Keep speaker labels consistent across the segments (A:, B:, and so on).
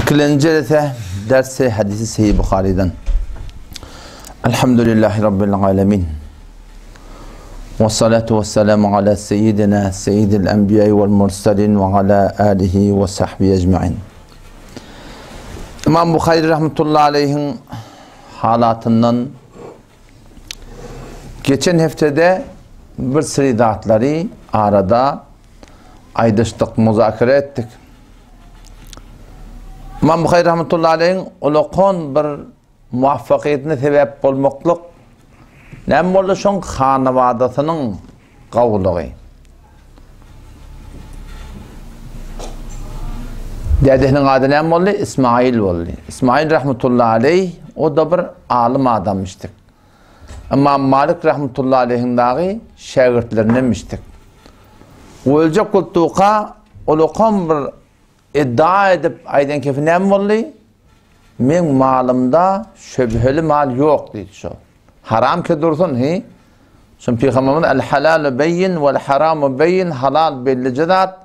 A: İkincisi dersi hadisi Sahih Bukhari'den. Elhamdülillahi Rabbil alemin. Ve salatu ve selamu ala seyyidina seyyidil enbiya vel mursalin ve ala alihi ve sahbihi ecmain. İmam Bukhari rahmetullahi aleyhin halatından geçen haftede bir sürü dağıtları arada aydıştık, muzakere ettik. İmam Bukhari rahmetullahi aleyhin ulukon bir muvaffakiyetine sebep olmaklıq nem oldu şun hanavadasının qavlığı. Dedehinin adı nem oldu? İsmail oldu. İsmail rahmetullahi aleyh o da bir alim adammıştık. İmam Malik rahmetullahi aleyhin dağı şagirdlerininmiştik. Ölce kultuqa ulukon bir iddia edip aydan kefi nem oldu? Men malımda şübheli mal yok deydi şu. Haram ki dursun hi. Şun Peygamberimiz el halalu beyin vel haramu beyin, halal belli cedat,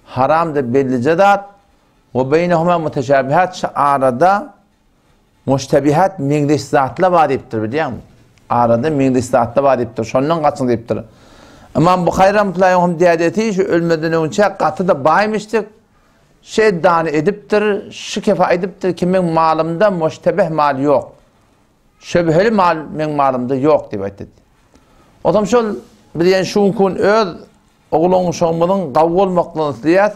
A: haram da belli cedat ve beynehuma muteşabihat. Şu arada müştebihat mengdeş zatla var deyiptir biliyor musun? Arada mengdeş zatla var deyiptir. Şundan kaçın deyiptir. İmam Bukhari rahmetullahi diyadeti şu ölmeden önce katı da baymıştık. Dani ediptir, şikefa ediptir ki men malımda müştebih mal yok. Şübheli mal men malımda yok diye aytdı. O zaman şol bilen şunkun öz oğlun şonmunun qavvolmaqlığını diyet.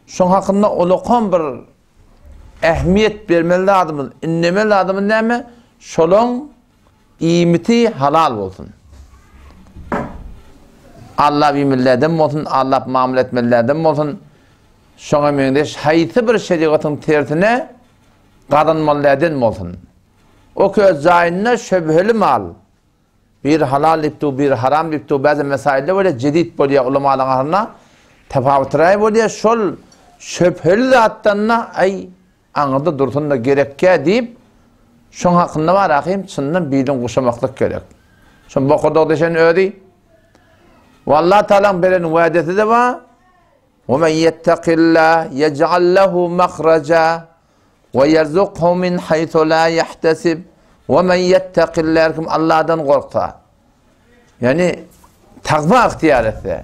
A: Şon hakkında uluqan bir ehmiyet vermeli adamın, innemeli adamın näme? Şolun imiti halal olsun. Allah bilmellerden olsun, Allah muamele etmelerden olsun. Şoňa meňdeş haýsy bir şeriatyň tertine gadanmalardan bolsun. O köz zaýyna şübheli mal. Bir halal iptu, bir haram iptu, bazı mesailde böyle jedid bolýar ulamalar arasynda tefawutray bolýar. Şol şübheli zatdanna ay aňyda dursun da gerekkä diýip şoň hakynda bar ahim çyndan bilen guşamaklyk gerek. Şoň bokurda deşen ödi. Wallahi taala beren wa'desi de bar. وَمَنْ يَتَّقِ اللّٰهِ يَجْعَلْ لَهُ مَخْرَجًا وَيَرْزُقْهُ مِنْ حَيْثُ لَا يَحْتَسِبْ وَمَنْ يَتَّقِ اللّٰهِ Allah'dan korksa. Yani takva ihtiyar etse.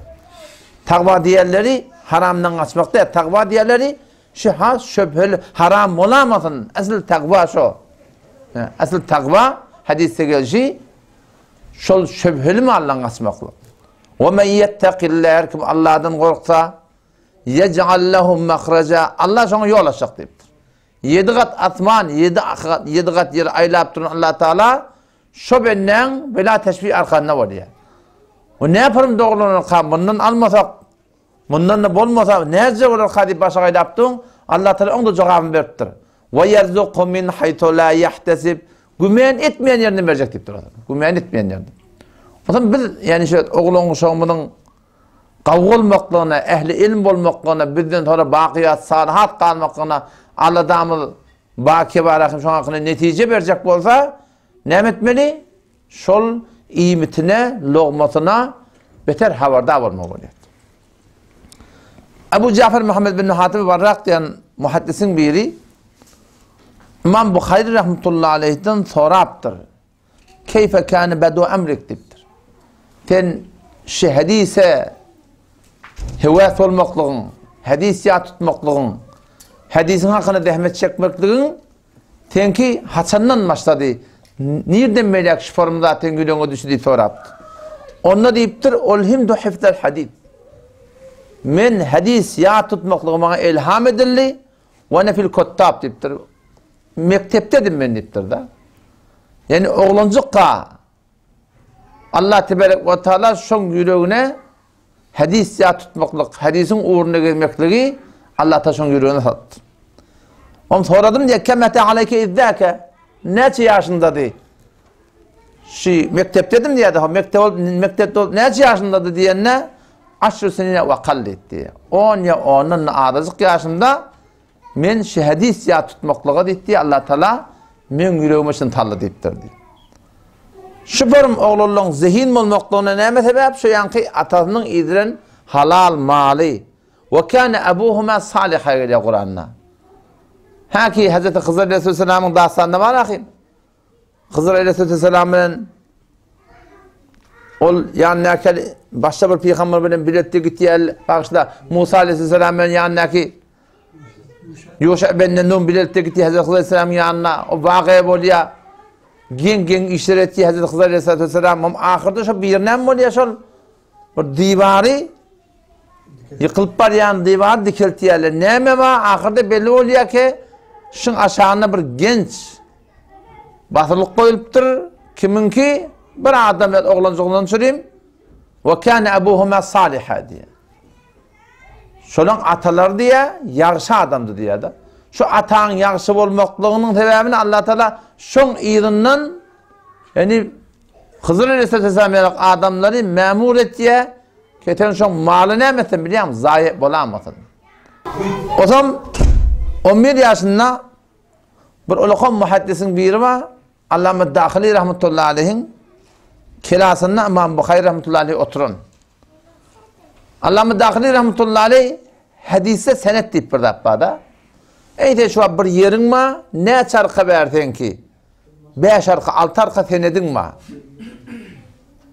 A: Takva diğerleri haramdan kaçmak değil. Takva diğerleri şüpheli haram olamasın. Asıl takva şu. Asıl takva hadiste gelişi şol şüpheli mi Allah'dan kaçmaklı. وَمَنْ يَتَّقِ اللّٰهِ Allah'dan korksa يَجْعَلْ لَهُمْ مَخْرَجًا Allah şuna yol açacak deyiptir. 7 kat atman, 7 kat yer aylap durun Allah Teala şu benden bela teşbih arkanına var ya. O ne yaparım doğruluğunu kan bundan almasak, bundan da bolmasak ne yazıcı olur kadip başa aylap durun Allah Teala onu da cevabını veriptir. وَيَرْزُقُ مِنْ حَيْتُ لَا يَحْتَسِبْ Gümen etmeyen yerine verecek deyiptir. Gümen etmeyen yerine. O zaman biz yani şu oğlunun şoğumunun qavvolmaqlığına, ehli ilm bolmaqlığına, bizden sonra baqiyat, salihat qalmaqlığına Allah'damız baki baraqim şoň hakkında netice verecek bolsa ne etmeli? Şol iyimitine, loğmatına beter havardar bolmaly bolýar. Abu Cafer Muhammed bin Hatib Varraq diyen muhaddisin biri İmam Bukhari rahmetullahi aleyh'den soraptır. Keyfe kâne bedu emrik diptir. Sen hadise heves olmaklığın, hadis ya tutmaklığın, hadisin hakkında dehmet çekmekliğin tenki Hasan'dan başladı. Nereden melek şu formda tengülüğüne düştü diye soraptı. Onunla deyiptir, olhimdu hifdel hadis. Men hadis ya tutmaklığın bana ilham edildi ve nefil kottab deyiptir. Mekteptedim ben deyiptir da. Yani oğlancıkka Allah tebarek ve teala şoň yüreğine hadis ya tutmaklık, hadisin uğruna gelmekliği Allah ta şoň yüreğine sattı. Onu soradım diye kemete aleyke izzâke neçe yaşındadı? Mekteptedim diye de mektepte neçe yaşındadı diyene aşrı senine ve kalletti. 10 ya 10'un azıcık yaşında men hadis ya tutmaklığı deyip Allah Teala men yüreğime için talı deyiptirdi. Şu benim oğlunun zihin olmaklığına ne sebep? Şu yankı atasının idiren halal mali. Ve kâne ebuhuma salihâ ile Kur'an'na. Ha ki Hazreti Hızır Aleyhisselam'ın dastanında var akıyım. Hızır Aleyhisselam'ın ol yanındaki başka bir peygamber bilen biletti gitti başta Musa Aleyhisselam'ın yanındaki Yuşa ben Nun biletti gitti Hazreti Hızır Aleyhisselam'ın yanına o vakıya oluyor. Gen işaretçi Hazreti Hızır Aleyhisselam ahirde şu birine oluyor şu bir divarı yıkılıp var yani divar dikiltiyorlar. Neme var ahirde belli oluyor ki şun aşağına bir genç batılık koyuluptur. Kiminki bir adam oğlan süreyim ve kâne ebuhuma saliha diye. Şolun atalar diye yaxşı adamdı diye de. Şu atağın yaxşı olmaklığının sebebini Allah Teala şun iyilinden yani Hızır Aleyhisselam adamları memur et diye keten şun malı ne emesin biliyor musun? Zayi bulamasın. O zaman 11 yaşında bir ulukon muhaddisin biri var. Allame Dâhili rahmetullahi aleyhin kilasında İmam Bukhari rahmetullahi aleyhi oturun. Allame Dâhili rahmetullahi aleyhi hadise senet deyip bir dabba. Eyde şu bir yerin ma ne çarka versen ki 5 arka 6 arka senedin ma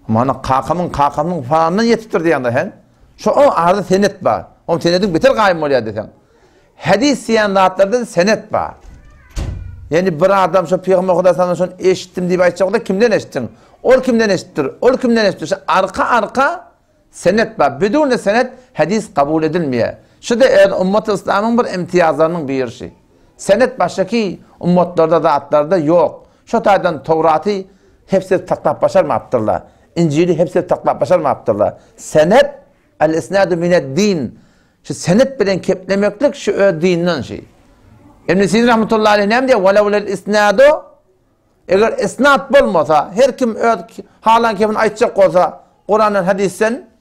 A: mana kakamın falanını yetiptir diyende hen şu o arada senet var o senedin bitir kaym oluyor desen hadis diyen zatlarda senet var yani bir adam şu peygamber Kudası'ndan sonra eşittim diye aytacak da kimden eşittin ol kimden eşittir arka senet var bedune senet hadis kabul edilmiyor. Şu da ümmet-i İslam'ın bir imtiyazlarının bir şey. Senet baştaki ümmetlarda da atlarda yok. Şu taydan Tevrat'ı hepsi taklap başarmayaptırlar. İncil'i hepsi taklap başarmayaptırlar. Senet el-isnadu mined-din. Şu senet bilen keplemeklik şu dinin şey. İbn Sina rahmetullahi aleyh ne diyor? "Velevlel isnadu" eğer isnad olmasa, her kim halan kefin aytacak olsa Kur'an'ın hadisen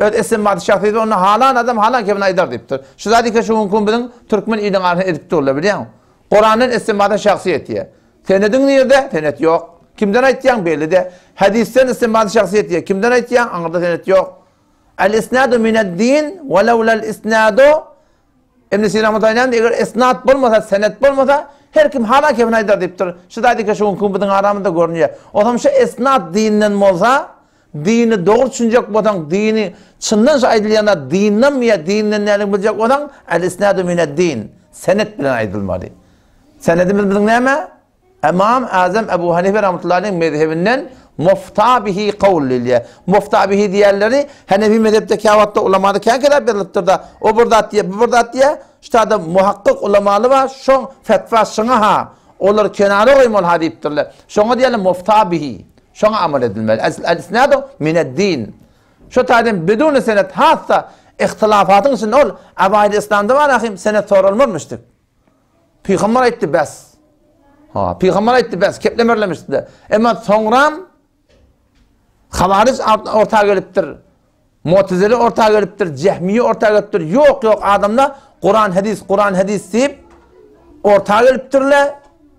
A: isim vardı şahsiyeti onu halan adam halan kevin aydar deyiptir. Şu zadike şu hukum bilin Türkmen idin arasında edipti olur biliyor musun? Kur'an'ın isim vardı şahsiyeti. Senedin nerede? Senet yok. Kimden ayttiyan belli de. Hadisten isim vardı şahsiyeti. Kimden ayttiyan? Anında senet yok. El-isnadu mined-din ve levlel isnadu İbn Sina rahmetullahi eğer isnad olmasa, senet olmasa her kim halan kevin aydar deyiptir. Şu zadike şu hukum bilin aramında görünüyor. O zaman şu isnad dininden olsa dini doğru düşünecek olan dini çından aydılıyana dinden mi ya dininden neyle bilecek olan el-isnadu mined-din senet bilen aydılmalı. Senedimiz bizim neyme? İmam Azam Ebu Hanife rahmetullahi aleyh mezhebinden mufta bihi kavliyle. Mufta bihi diğerleri Hanefi mezhepteki havatta ulemada kendi kadar belirttir da o burada diye bu burada diye işte da muhakkak ulemalı var şu fetva şuna ha olur kenara koymalı hadiptirler. Şuna diyelim mufta bihi. Şuna amel edilmeli. El-isnadu mined-din. Şu tarzın bedun senet hatta ihtilafatın için ol. Abayda İslam'da var ahim senet sorulmuştuk. Peygamber etti bes. Peygamber etti bes. Keplemerlemişti. Ama sonra Havariz ortaya geliptir. Mu'tezile ortaya geliptir. Cehmiye ortaya geliptir. Yok adamlar Kur'an hadis deyip ortaya geliptirler.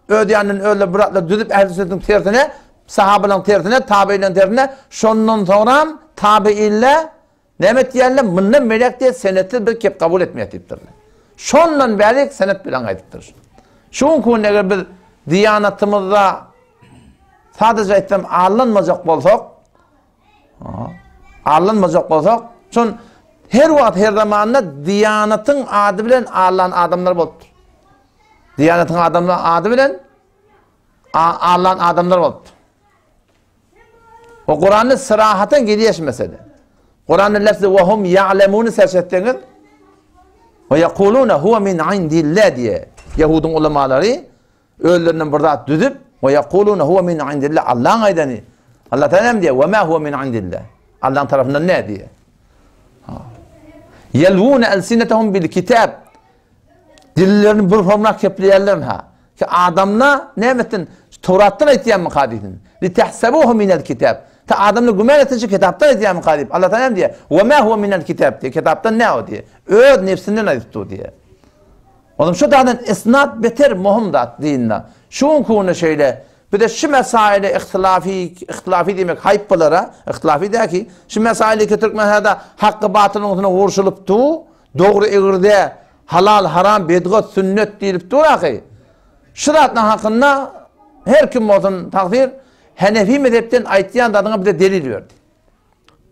A: Ödeyanın öyle bırakla düdüp ehl-i sünnetin tersine sahabenin tersine, tabi'in tersine, şondan sonra tabi'inle nemet diyenle mınnan melek diye senetli bir kep kabul etmeye deyiptirler. Şondan beri senet bilen aydıptır. Şun konu eğer bir diyanatımızda sadece etmem ağırlanmayacak olsak, şun her vakit her zamanında diyanatın adı bilen ağırlanan adamlar boluptur. Diyanatın adı bilen ağırlanan adamlar boluptur. O Kur'an'ın sırahaten gidiyor mesela. Kur'an'ın lafzı ve hum ya'lemûn'u sersettiğiniz ve yekulûne huve min indillah diye Yahudun ulemaları öğlerinden burada düdüp ve yekulûne huve min indillah Allah'ın aydını. Allah Teala diye ve ma huve min indillah. Allah'ın tarafından ne diye. Yelvûne elsinetehum bil kitab. Dillerini bir formuna kepleyerler ha. Ki adamla ne emetin Tevrat'tan etiyen mi kadidin? Litehsebuhu minel kitab. Ta adamla gümen etici kitaptan etiyen mi kadib? Allah Teala diye. Ve ma huve minel kitab diye. Kitaptan ne o diye. Öğd nefsinden ayıptı diye. Oğlum şu dağdan isnat beter muhim da dinle. Şun konu şeyle. Bir de şu mesaile ihtilafi demek hayplara, ihtilafi de ki şu mesaile ki Türk mezhebinde hakkı batılın ortasına vuruşuluptu. Doğru eğirde halal, haram, bedgot, sünnet deyilip duraqı. Şıratın hakkında her kim olsun takdir, Hanefi mezhepten aytyan adına bir de delil verdi.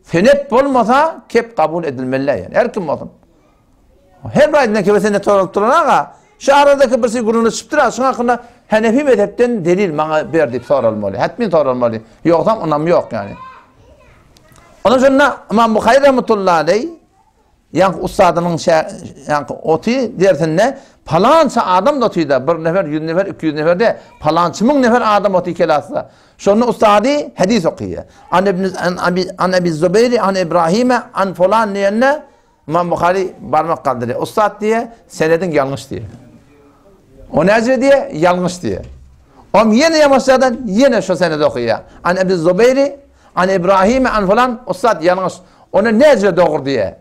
A: Senet olmasa kep kabul edilmeli yani. Her kim olsun. Her birine kebesine torulup durana şu aradaki birisi gurunu çıptıra, şunun hakkında Hanefi mezhepten delil bana verdi sorulmalı. Hatmi sorulmalı. Yoksa onam yok yani. Onun için İmam Bukhari rahmetullahi aleyh yani ustadının yani oti dersinde falanca adam da otuyda bir nefer, 100 nefer, 200 nefer de falanca ming nefer adam oti kelasa. Şunu ustadı hadis okuyor. An Ebi Zübeyri, an İbrahim'e, an falan diyene İmam Bukhari parmak kaldırıyor. Ustad diye senedin yanlış diye. O nezre diye yanlış diye. Ama yine yamaçlardan yine şu senedi okuyor. An Ebi Zübeyri, an İbrahim'e, an falan ustad yanlış. Onu nezre doğru diye.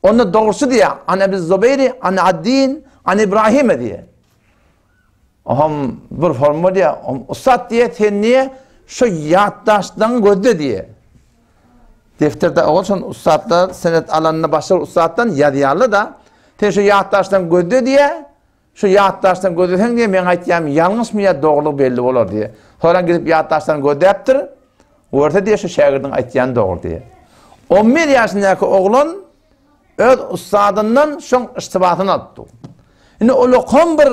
A: Onu doğrusu diye. An Ebi Zübeyri, an Addin, an İbrahim'e diye. Aham bir formu diye. Ustad diye tenniye şu yaddaştan gözde diye. Defterde olsun ustadlar senet alanına başlar ustaddan yadiyalı da te şu yaddaştan gözde diye şu yaddaştan gözden diye ben aytayım yanlış mı ya doğru belli olur diye. Sonra gidip yaddaştan gözde yaptır. Orta diye şu şagirdin aytayan doğru diye. 11 yaşındaki oğlun öz ustadından şu istibatını attı. Şimdi o lokon bir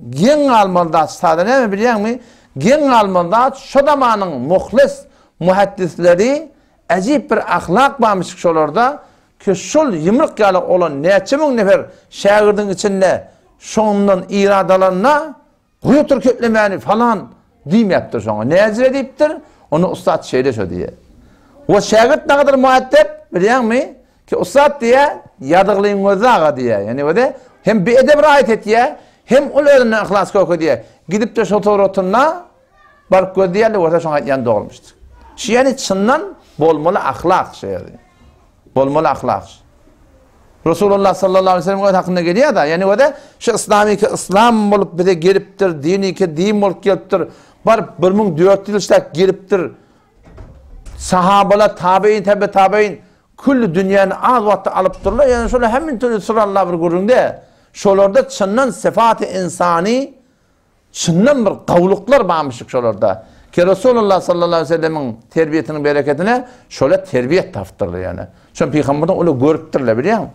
A: gen almalı ustadı ne mi biliyor musun? Gen almalı şu zamanın muhlis muhaddisleri acayip bir ahlak varmış şolarda ki şol yımrık yalı olan neçe min nefer şagirdin içinde şondan iradalarına kuyutur köplemeni falan deymeyaptır şona. Nezire deyiptir, onu ustad şeyde şu diye. O şagird ne kadar muhaddep biliyor musun? Ki ustad diye yadıqlayın özağa diye. Yani o da hem bir edeb rahat et diye hem ol önüne ihlas koku diye. Gidip de şu torotuna barıp göz diye orta şona yan doğulmuştu. Yani çından bolmalı ahlak şeydi. Bolmalı ahlak. Resulullah sallallahu aleyhi ve sellem o hakkında geliyor da yani o da şu İslami ki İslam olup bir de geliptir, dini ki din olup geliptir. Bar 1400 yılda geliptir. Sahabalar tabi'in tabi'in kullu dünyanın az vakti alıp dururlar. Yani şöyle hemen türlü sırallah bir göründe. Şolarda çından sıfat-ı insani çından bir kavluklar varmışık şolarda. Ki Resulullah sallallahu aleyhi ve sellemin terbiyetinin bereketine şöyle terbiyet taftırlı yani. Çünkü Peygamberden öyle görüptürler biliyor musun?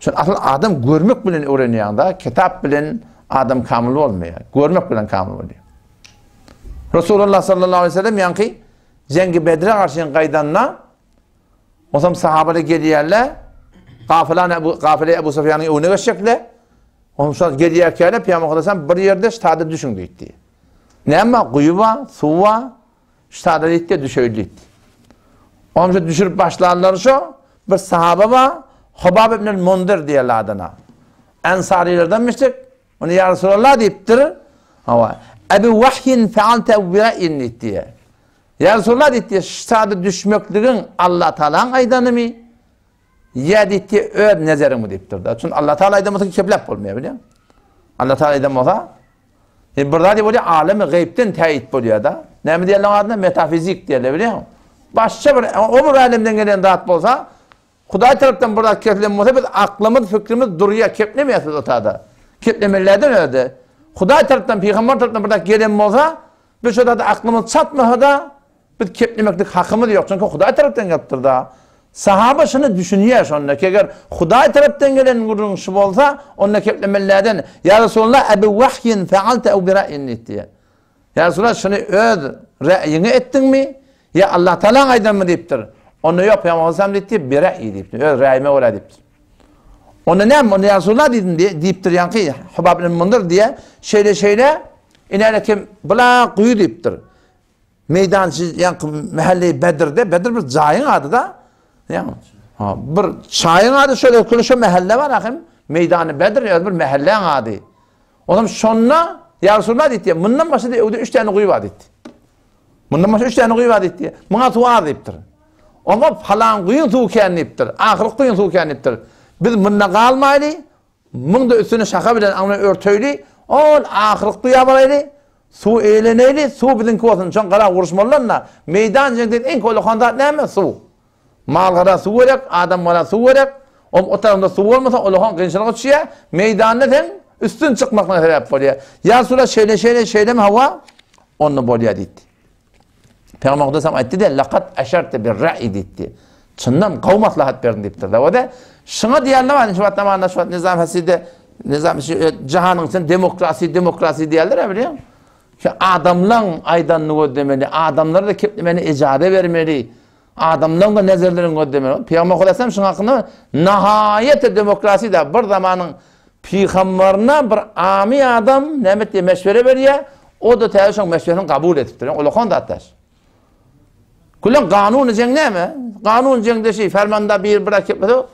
A: Çünkü adam görmek bilen öğreniyor da, kitap bilen adam kamil olmuyor. Görmek bilen kamil oluyor. Resulullah sallallahu aleyhi ve sellem yankı Cengi Bedir'e karşıyın kaydanına o zaman sahabeler geliyorlar kafile Ebu Sufyan'ın önüne geçecekler. Ondan sonra geliyerken Peygamber bir yerde ştada düşün gitti. Ne ama kuyuva, suva ştada gitti, düşöydü. Ondan sonra düşürüp başlarlar şu bir sahabe var Hubab ibn Mundir diyorlar adına. Ensarilerden miştik. Onu ya Resulallah deyiptir. Ama Ebu Vahyin fealte vira'in diye. Ya Resulallah deyip ştada düşmekliğin Allah Teala'nın aydanı mı? Ya deyip öğ nezerim deyiptir. Çünkü Allah Teala aydan olsa keplep olmuyor biliyor musun? Allah Teala aydan olsa burada diye böyle alemi gaybden teyit oluyor da. Ne mi diyorlar adına? Metafizik diyorlar biliyor musun? Başka bir, o bir alemden gelen dağıt olsa Huday taraftan burada keplenme olsa biz aklımız, fikrimiz duruyor, keplemeyesiz o tada. Keplemelerden öyle. Huday taraftan, Peygamber taraftan burada gelen olsa biz o tada aklımız çatmıyor da biz keplemeklik hakkımız yok. Çünkü Huday taraftan yaptır da. Sahabe şunu düşünüyor sonra ki eğer Huday taraftan gelen gururun şu olsa onunla keplemelerden ya Resulullah Ebu Vahyin fealte ev bira'in diye. Ya Resulullah şunu öz ra'yini ettin mi? Ya Allah Teala'nın aydan mı deyiptir? Onu yok Peygamber deyiptir, bira'i deyiptir. Öz ra'yime öyle deyiptir. Onu ne? Onu ya Resulullah deyiptir yani Hubab ibn Mundir diye şeyle inerek kim bula kuyu deyiptir. Meydancı yani mahalle Bedir'de Bedir bir cayın adı da yani bir çayın adı şöyle konuşan mahalle var akım meydanı Bedir ya bir mahalle adı. O zaman sonra ya Resulullah deyiptir. Bundan başında 3 tane kuyu var deyiptir. Bundan başka 3 tane kuyu var deyiptir. Buna tuvar deyiptir. Ama falan kuyun tuğken deyiptir. Ahırlık kuyun tuğken deyiptir. Biz bundan kalmaylı. Bunun da üstüne şaka bilen ama örtüylü. Ol ahırlık kuyu yaparaylı. Su eğleneyli. Su bizimki olsun. Çünkü kadar vuruşmalarına meydan cennet en kolay kandat ne mi? Su. Mal kadar su gerek. Adam kadar su gerek. O tarafında su olmasa Allah'ın kıyınçılığı düşüyor. Meydanına sen üstün çıkmakla sebep oluyor. Ya Resulallah şöyle mi hava? Onu boluyor dedi. Peygamber Kudüs'em aytti de laqad aşarte bir ra'i dedi. Çından kavm maslahat verdin deyiptir. O da şuna diyerler var. Şu vatandaşlar şu nizam haside nizam cihanın sen demokrasi diyerler biliyor musun? Ki adamların aydanlığı ödemeli, adamlara da keplemeni icade vermeli, adamların da nezirlerini ödemeli. Peygamber Kudüs'em şunun hakkında nihayet demokrasi de bir zamanın peygamberine bir ami adam nemet diye meşvere veriyor, o da teşhis meşverini kabul ediptir. O lokon da ataş. Kullan kanun ceng ne mi? Kanun ceng de şey fermanda bir bırakıp da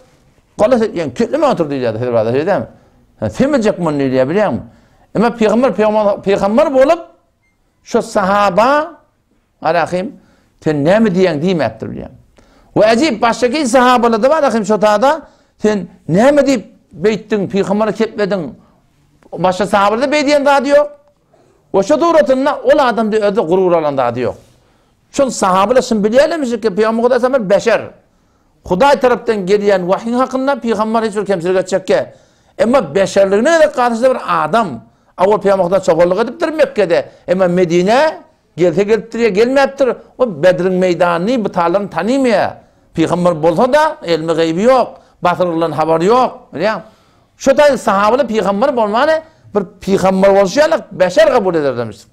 A: kolas etken kütleme otur diyeceğiz herhalde şey değil mi? Filmecek mi ne diye biliyor musun? Ama peygamber bulup şu sahaba alakım sen ne mi diyen diyemektir biliyor musun? Ve acayip baştaki sahabalar da var alakım şu tada sen ne mi deyip beyttin peygamberi kepledin başka sahabalar da beydiyen daha diyor. O şu doğrultusunda o adam da öde gurur alan daha diyor. Şun sahabeler şimdi bileyelim ki Peygamber Kudüs'em beşer. Huday taraftan gelen vahyin hakkında Peygamber hiç bir kemsilik edecek ki. Ama beşerliğine de karşısında bir adam. Avval Peygamber'den çoğunluk ediptir Mekke'de. Ama Medine geliptir ya gelmeyiptir. O Bedir'in meydanını bu tarlarını tanımıyor. Peygamber bolsa da ilmi gaybi yok. Batırılan haber yok. Şu da sahabeler Peygamber olmanı bir Peygamber oluşarak beşer kabul eder demiştik.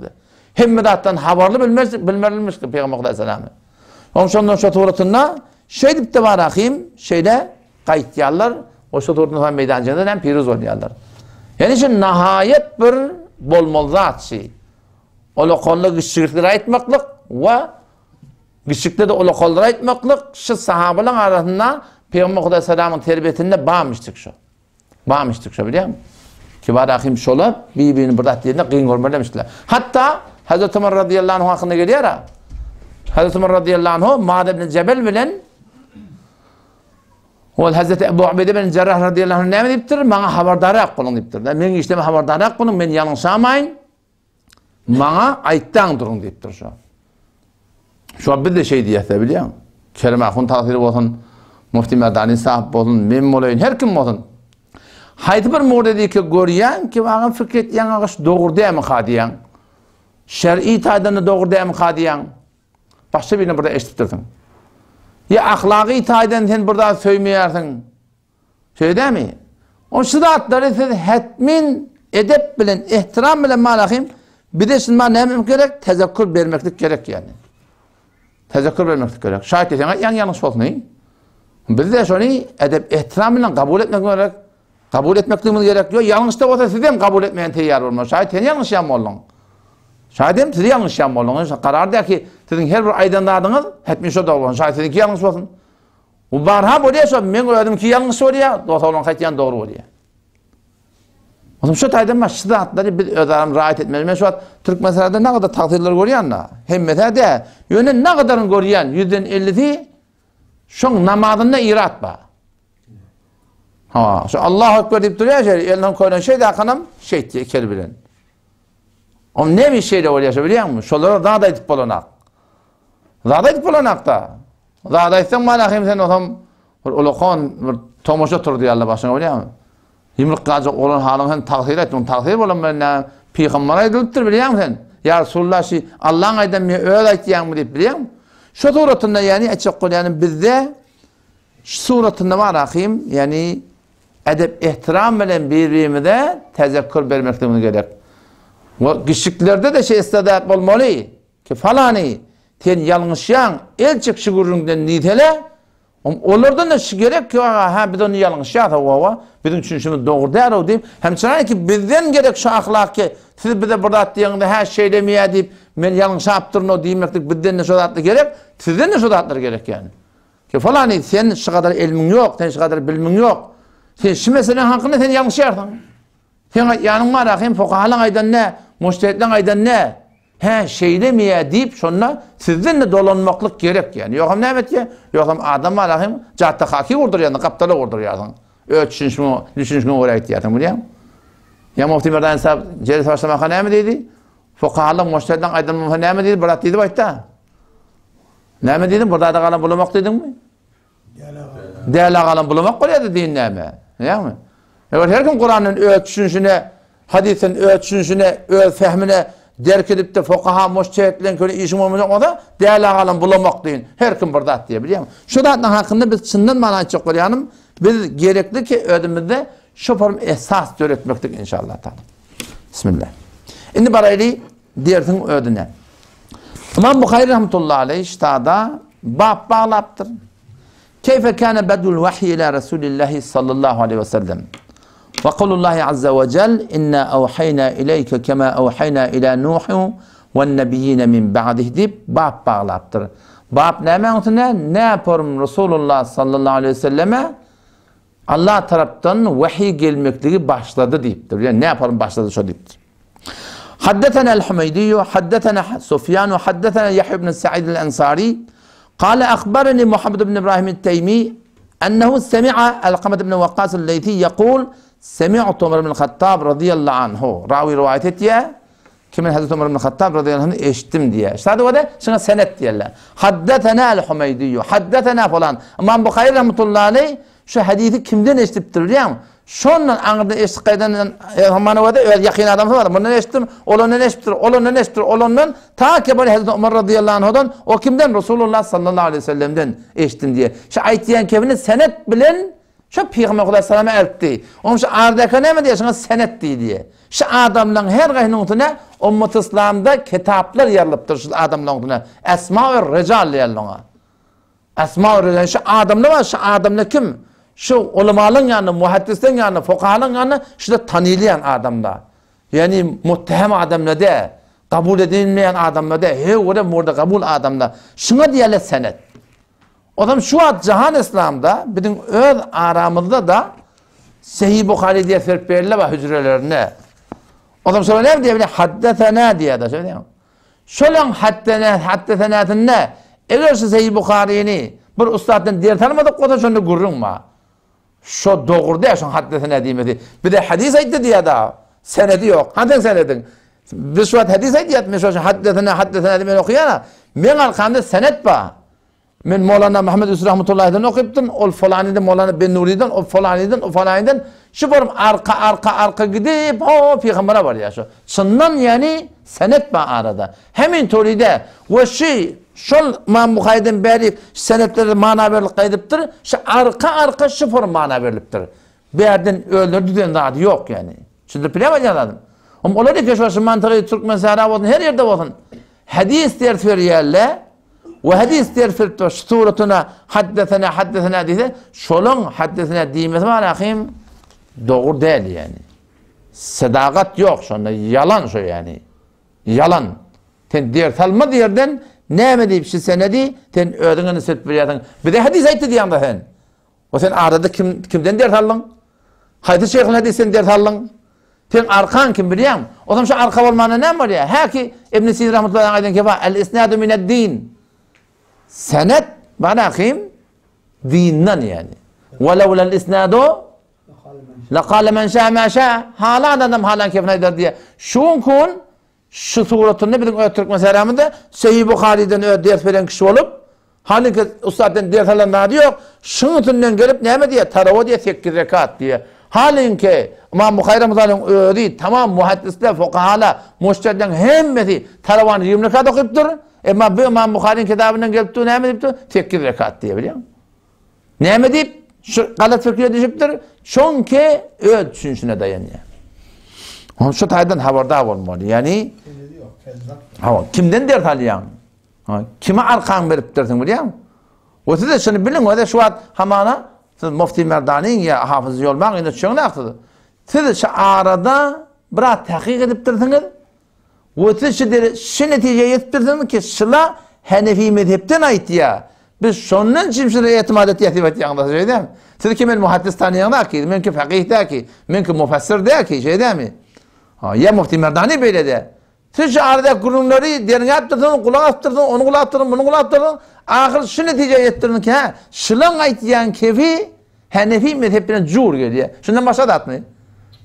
A: Hemmedattan haberli bilmelimiş ki Peygamber Aleyhisselam'ı. Onun sonundan şu tuğratında şey deyip de var akıyım, şeyde kayıtlayarlar, o şu tuğratında meydancında hem piruz oluyorlar. Yani şimdi nihayet bir bol zat şey. Ola kollu gışıkları aytmaklık ve gışıkta da ola kolları aytmaklık şu sahabeler arasında Peygamber Aleyhisselam'ın terbiyetinde bağmıştık şu. Bağmıştık şu biliyor musun? Ki var akıyım şola birbirini bırak yerine kıyın görmelemişler. Hatta Hazreti Ömer radıyallahu anh hakkında geliyor ya. Hazreti Ömer radıyallahu anh Muad ibn Cebel bilen o Hazreti Ebu Ubeyde bin Cerrah radıyallahu anh ne deyiptir? Bana haberdar yapın deyiptir. Ben işleme haberdar yapın, ben yanlışamayın. Bana ayttan durun deyiptir şu. Şu an bir de şey diyete biliyor musun? Kelime akın takdiri olsun, Mufti Merdani sahip olsun, memnun olayın, her kim olsun. Haydi bir muğdedi ki görüyen ki bana fikret yan ağaç doğru değil mi kadiyen? Şer'i taydını doğru değil mi kadiyen? Başka birini burada eşittirdin. Ya ahlaki taydını sen burada söylemeyersin. Şey değil mi? O sıdatları siz hetmin edep bilen, ihtiram bilen malakim bir de şimdi bana ne yapmam gerek? Tezekkür vermeklik gerek yani. Tezekkür vermeklik gerek. Şahit desene yanlış olsun neyin? Biz de şunu edep ihtiram bilen kabul etmek gerek. Kabul etmekliğimiz gerekiyor. Yanlış da olsa sizden kabul etmeyen teyyar olmaz. Şayet sen yanlış yapma olun. Şayet siz yanlış yapma olun. Karar der ki sizin her bir aydan dağdınız etmiş o da olun. Şayet sizinki yanlış olsun. Bu barha oluyorsa ben gördüm ki yanlış oluyor. Doğru olan kayıtlayan doğru oluyor. O zaman şu taydan baş sıdatları bir öderim rahat etmez. Ben şu an Türk meselede ne kadar takdirler görüyorsun da. Hem mesela yönün ne kadarını görüyorsun. %50'si şu namazında irat var. Ha, şu Allahu Ekber deyip duruyor ya, elinden koyulan şey de akanam şey diye kelibilen. O ne bir şeyle oluyor biliyor musun? Şolara daha da edip bulanak. Daha da edip bulanak da. Daha da etsen malakayım sen o zaman ulukon tomoşa tur diyarlar başına biliyor musun? Yumruk gacı olan halın sen takdir et, onu takdir olan ben Peygamber'e ediliptir biliyor musun sen? Ya Resulullah şey Allah'ın aydan bir öyle aytiyan mı deyip biliyor musun? Şu suratında yani açık kol yani bizde şu suratında var akıyım yani edep ihtiram bilen birbirimize tezekkür vermekten gerek. O kişiliklerde de şey istedat olmalı ki falani sen yanlışyan elçik şugurundan nitele onlardan da gerek ki ha bir de onu yanlış ya da bizim için şimdi doğru der o deyip hem sana ki bizden gerek şu ahlak ki siz bize burada diyende her şey demeye deyip ben yanlış yaptırın o demeklik bizden de şudatlı gerek sizden de şudatlar gerek yani. Ki falani sen şu kadar ilmin yok, sen şu kadar bilmin yok. Sen şu meselenin hakkında sen yanlış yaptın. Sen yanın var akıyım fukahalan aydan ne, müştehitlen aydan ne? He şeylemeye deyip sonra sizden de dolanmaklık gerek yani. Yok hem ne evet ya? Yok hem adam var akıyım cadde haki vurduruyorsun, kaptalı vurduruyorsun. Düşünüşünü oraya ihtiyatın biliyor musun? Ya Mufti Merdani sahib Cerit başlamak ne mi dedi? Fukahalan müştehitlen aydan ne mi dedi? Bırak dedi baytta. Ne mi dedin? Burada da kalan bulamak dedin mi? Değerli ağalan bulamak koyuyordu dinleme. Değil mi? Evet, her gün Kur'an'ın ölçüsüne, hadisin ölçüsüne, fehmine derk edip de fukaha müştehitlerin köle işim olmayacak o da değerli ağalan bulamak deyin. Her gün burada diye biliyor musun? Şu da hakkında biz çından bana çok koyalım. Biz gerekli ki ödümüzde şu form esas öğretmektik inşallah. Bismillah. Şimdi barayli diyertin ödüne. İmam Bukhari rahmetullahi aleyh iştada bab bağlaptır. Keyfe kâne bedul vahiy ila Resulillahi sallallahu aleyhi ve sellem. Ve kulullahi azze ve cel inna evhayna ileyke kema evhayna ila Nuhu ve nebiyyine min ba'dih deyip bab bağlaptır. Bab ne mevtine? Ne yaparım Resulullah sallallahu aleyhi ve selleme? Allah taraftan vahiy gelmekliği başladı deyiptir. Yani ne yaparım başladı şu deyiptir. حدثنا الحميدي حدثنا سفيان حدثنا يحيى بن سعيد الأنصاري قال أخبرني محمد بن إبراهيم التيمي أنه سمع علقمة بن وقاص الليثي يقول سمعت عمر بن الخطاب رضي الله عنه راوي روايته كمن حدث عمر بن الخطاب رضي الله عنه اشتم diye. İşte o da şuna senet diyorlar. حدثنا الحميدي حدثنا falan. İmam Bukhari rahmetullahi aleyh şu hadisi kimden eşittir biliyor musun? Şondan anında eşitqaydan hamanavada yakin adam var. Bundan eşittim, olandan eşittir, olandan eşittir, olandan ta ki böyle Hazreti Ömer radıyallahu anh'dan o kimden? Resulullah sallallahu aleyhi ve sellem'den eşittim diye. Şu aytiyen kevini senet bilen şu Peygamber aleyhisselam'a elpti. Onun şu ardaka ne mi diye şuna senet diye. Şu adamların her gaynutuna ümmet-i İslam'da kitaplar yazılıptır şu adamların Esma-ı Recal diyorlar. Esma-ı Recal şu adamlar var, şu adamlar kim? Şu ulemalın yanı, muhaddislerin yanı, fukahalın yanı şurada tanıylayan adamlar. Yani muhtehem adamlar de, kabul edilmeyen adamlar de, he orada burada kabul adamlar. Şuna diyeler senet. O zaman şu an Cihan İslam'da, bizim öz aramızda da Sahih Bukhari diye serpeyirler var hücrelerine. O zaman şöyle ne diye bile haddetena diye de söyleyeyim. Şöyle haddetenatın ne? Eğer şu Sahih Bukhari'ni bir ustadın diğer tanımadık o da şöyle gurrun ma. Şu doğru değil, şu haddesine diyemedi. Bir de hadis aydı diye da senedi yok. Hangi senedin? Biz şu hadis aydı yatmış şu haddesine diye okuyana. Men arkamda senet var. Men Mevlana Muhammed Yusuf rahmetullahi'den okuyuptun. O falaniden Mevlana Ben Nuri'den, o falaniden. Şu form arka gidip o Peygamber'e var ya şu. Şundan yani senet var arada. Hemen toride ve şey şol İmam Bukhari'den beri senetleri mana verilip kaydıptır. Şu arka şu form mana veriliptir. Bir yerden öldürdüğün daha yok yani. Şimdi bilemeyeceğim. Ama olaydı ki şu mantığı Türkmen Sahra olsun, her yerde olsun. Hadis ders veriyerle ve hadis ders verip suretuna haddesena diye şolun haddesena diyemesi var akım doğru değil yani. Sadakat yok şunda, yalan şu yani. Yalan. Sen ders alma yerden ne mi deyip şu senedi sen ödününü sırp veriyordun. Bir de hadis ayıttı diyen de sen. O sen arada kimden ders aldın? Haydi şeyhin hadisen ders aldın. Sen arkan kim biliyor musun? O zaman şu arka olmanın ne var ya? Ha ki İbn-i Sina rahmetullahi aleyhi kefa el-isnadu mined-din. Senet bana kim? Dinden yani. وَلَوْ لَلْاِسْنَادُ لَقَالَ مَنْ شَاءَ مَا شَاءَ Halan adam halan kefine eder diye. Şun kun şu suretini bizim Türkmen Selam'ında Sahih Bukhari'den ders veren kişi olup halbuki ustadın ders alanları yok. Şunun üstünden gelip ne mi diye taravı diye 8 rekat diye. Halbuki İmam Bukhari Ramazan'ın öğreti tamam muhaddisler, fukahalar, müştehidlerin hemmeti taravanı 20 rekat okuyuptur. Ama bu İmam Bukhari'nin kitabından gelip ne mi deyip 8 rekat diye biliyor musun? Ne mi deyip şu galat fikriye düşüptür. Çünkü öyle düşünüşüne dayanıyor. Şu taydan haberdar olmalı. Yani kimden dert alıyorsun? Kime arkan verip dersin biliyor musun? O size şunu bilin, o da şu an hamana Mufti Merdani'nin ya hafızı yolmak yine şunu aktıdır. Siz şu arada biraz tahkik edip derdiniz. O siz şu neticeye yettirdiniz ki şula Hanefi mezhepten ait ya. Biz şundan şimşire itimat ettiğiniz yanında şey değil mi? Siz kimin muhaddis tanıyanlar ki, mümkün fakih der ki, mümkün müfessir der ki şey değil mi? Ya Mufti Merdani böyle de. Siz şu arada kurumları derine attırdın, kulak attırdın, onu kulak attırdın, bunu kulak attırdın. Ahir şu neticeye yettirdin ki ha, şılan aytiyan kefi Hanefi mezhepine cur geliyor. Şundan başa da atmayın.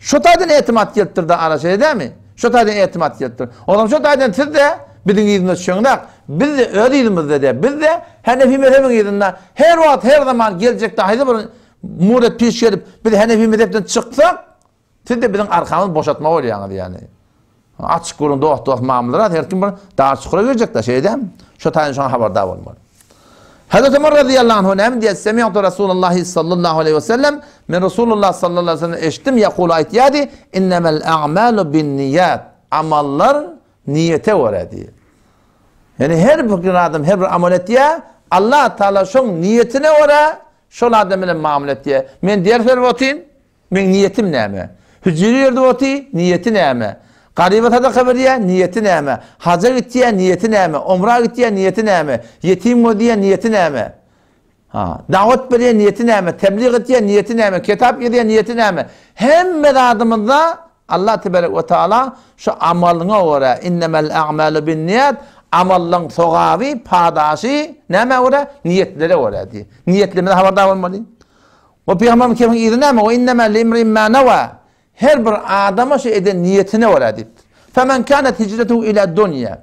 A: Şu taydan itimat yettirdi ara şey değil mi? Şu taydan itimat yettirdi. O zaman şu taydan siz de bizim ýerinde şoňdak, biz de öz ýerimizde de, biz de Hanefi mezhebiň ýerinde her wagt her zaman geljekde haýda bir muret peş gelip biz Hanefi mezhepden çyksak, sizde bizim arkamız boşaltma bolýar yani. Açık görün dost mamullar her kim bir daha çukura girecek de şeyden şu tane şu haberdar olmalı. Hazreti Ömer radıyallahu anh hem diye semi'tu Resulullah sallallahu aleyhi ve sellem min Resulullah sallallahu aleyhi ve sellem eşittim yekulu ayet yadi innemel a'malu bin niyat amallar niyete var diye. Yani her bir adam her bir amel ettiye Allah Teala şun niyetine var şol adamla muamele ettiye. Men diğer fervatin men niyetim näme? Hücri yerde oti niyeti näme? Garibat hada haberiye niyeti näme? Haca gittiye niyeti näme? Umra gittiye niyeti näme? Yetim odiye niyeti näme? Davet beriye niyeti näme? Tebliğ ettiye niyeti näme? Kitap yediye niyeti näme? Hemme adamında Allah tebarek ve taala şu amalyna göre innemel a'malu bin niyat amalın sogavi padaşy näme göre niyetlere göre diye. Niyetlerine haberdar olmalı. O peygamber kimin idiname o innemel limrin ma nawa her bir adama şey eden niyetine var edip. Femen kânet hicretuhu ila dunya.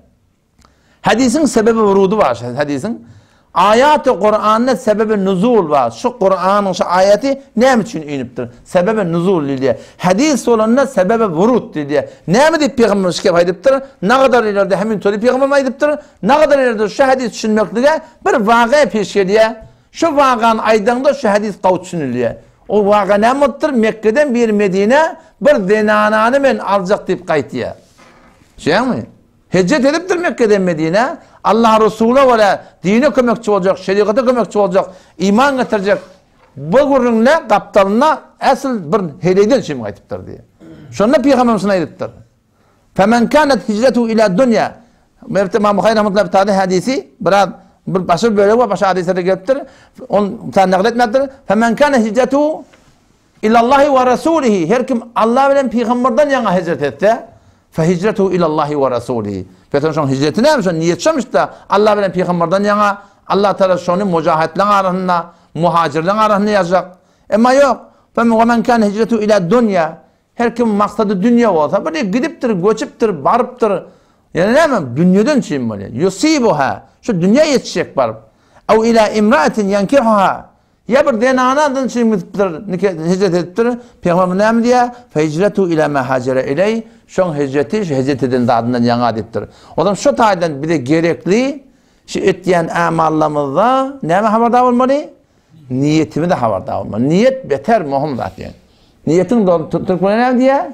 A: Hadisin sebebi vurudu var. Hadisin ayat-ı Kur'an'ın sebebi nuzul var. Şu Kur'an'ın şu ayeti ne için iniptir? Sebebi nuzul diye. Hadis olanına sebebi vurud diye. Ne mi deyip peygamber şikayet ediptir? Ne kadar ileride hemin toli peygamber ediptir? Ne kadar ileride şu hadis düşünmekle bir vakıa peş geliyor. Şu vakıanın aydında şu hadis kavuşsunuluyor. O vaga ne muttur? Mekke'den bir Medine bir denananı men alacak deyip kayıtıya. Şey mi? Hicret ediptir Mekke'den Medine. Allah Resulü ve dine kömekçi olacak, şeriata kömekçi olacak, iman getirecek. Bu gurrunla kaptanına asıl bir heleyden şey mi kayıtıptır diye. Şununla Peygamberimiz ayıptır. Femen kânet hicretu ila dunya. İmam Buhari rahmetullahi bir tane hadisi biraz bir başka böyle var, başka hadislerde geliptir. On tane nakletmektir. Femen kâne hicretu ilallahi ve rasulihi. Her kim Allah bilen peygamberden yana hicret etti. Fe hicretu ilallahi ve rasulihi. Feton şun hicreti neymiş? Niyet şamış da Allah bilen peygamberden yana Allah Teala şunu mücahitlerin arasında, muhacirlerin arasında yazacak. Ama yok. Femen kâne hicretu ila dunya. Her kim maksadı dünya olsa böyle gidiptir, göçüptir, barıptır. Yani ne yapayım? Dünyadan çiğim böyle. Yusibuha. Şu dünya yetişecek barıp. Ev ila imraatin yankihuha. Ya bir denanadan çiğim hicret ediptir. Peygamber ne diye? Fe hicretu ila ma hacere iley. Şun hicret edin adından yana ediptir. O zaman şu taydan bir de gerekli şu ettiyen amallamızda ne mi haberdar olmalı? Niyetimi de haberdar olmalı. Niyet beter muhim zaten. Niyetin Türkmen'e ne diye?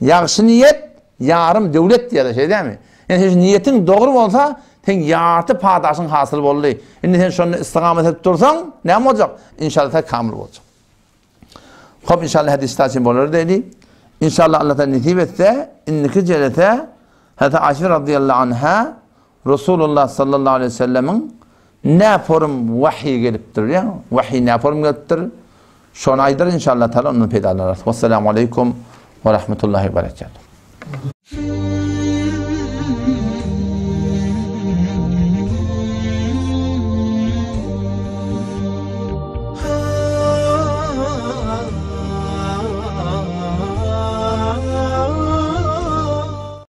A: Yaxşı niyet yarım devlet diye de şey değil mi? Yani niyetin doğru olsa sen yartı padaşın hasıl bollu. Şimdi sen şunu istikamet edip dursan ne olacak? İnşallah da kamil olacak. Hop inşallah hadis taşın bolur dedi. İnşallah Allah'tan nisip etse inniki celete hatta Ayşe radıyallahu anha Resulullah sallallahu aleyhi ve sellemin ne form vahiy geliptir ya? Vahiy ne form geliptir? Şonu aydır inşallah Teala onu peydalar. Vesselamu aleyküm ve rahmetullahi ve berekatuhu.